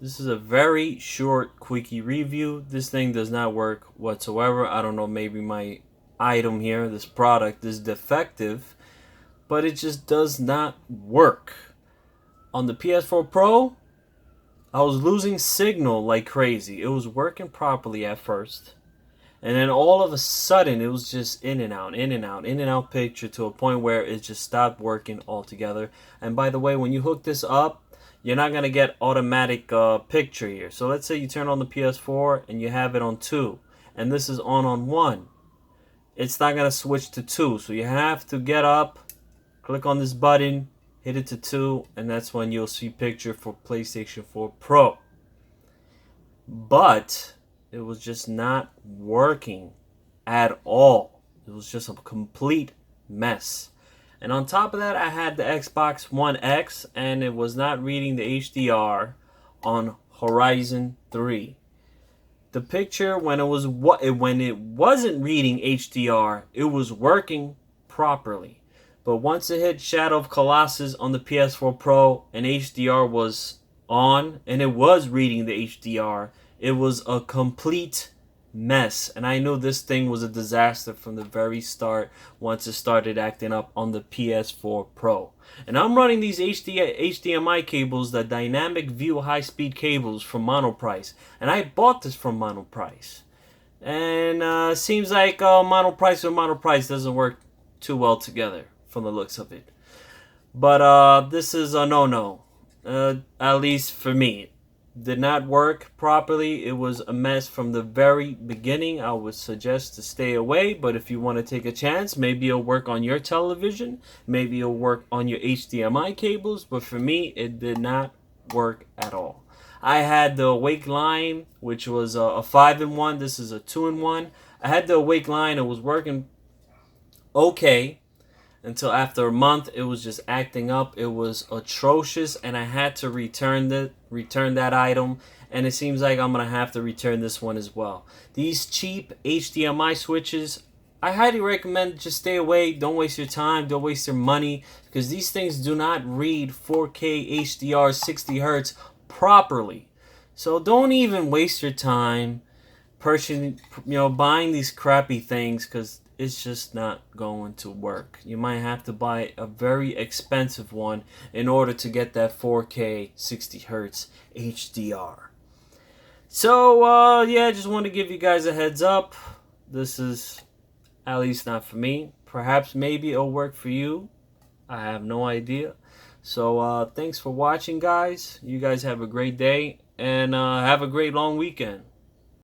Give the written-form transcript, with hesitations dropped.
This is a very short, quickie review. This thing does not work whatsoever. I don't know, maybe my item here, this product, is defective, but it just does not work. On the PS4 Pro, I was losing signal like crazy. It was working properly at first. And then all of a sudden, it was just in and out, in and out, in and out picture to a point where it just stopped working altogether. And by the way, when you hook this up, you're not going to get automatic picture here. So let's say you turn on the PS4 and you have it on 2. And this is on 1. It's not going to switch to 2. So you have to get up, click on this button, hit it to 2. And that's when you'll see picture for PlayStation 4 Pro. But it was just not working at all. It was just a complete mess. And on top of that, I had the XB1X, and it was not reading the HDR on Horizon 3. The picture, when it wasn't reading HDR, it was working properly. But once it hit Shadow of Colossus on the PS4 Pro and HDR was on, and it was reading the HDR, it was a complete mess. And I knew this thing was a disaster from the very start once it started acting up on the PS4 Pro. And I'm running these HDMI cables, the dynamic view high-speed cables from Monoprice. And I bought this from Monoprice. And seems like Monoprice with Monoprice doesn't work too well together from the looks of it. But this is a no-no, at least for me. Did not work properly. It was a mess from the very beginning. I would suggest to stay away, but if you want to take a chance, maybe it'll work on your television, maybe it'll work on your HDMI cables, but for me it did not work at all. I had the Awake line, which was a 5-in-1. This is a 2-in-1. I had the Awake line. It was working okay until after a month. It was just acting up. It was atrocious, and I had to return that item, and it seems like I'm gonna have to return this one as well. These cheap HDMI switches, I highly recommend just stay away. Don't waste your time, don't waste your money, because these things do not read 4K HDR 60Hz properly. So don't even waste your time purchasing, buying these crappy things, because it's just not going to work. You might have to buy a very expensive one in order to get that 4K 60Hz HDR. So, yeah, just want to give you guys a heads up. This is at least not for me. Perhaps maybe it'll work for you. I have no idea. So, thanks for watching, guys. You guys have a great day, and have a great long weekend.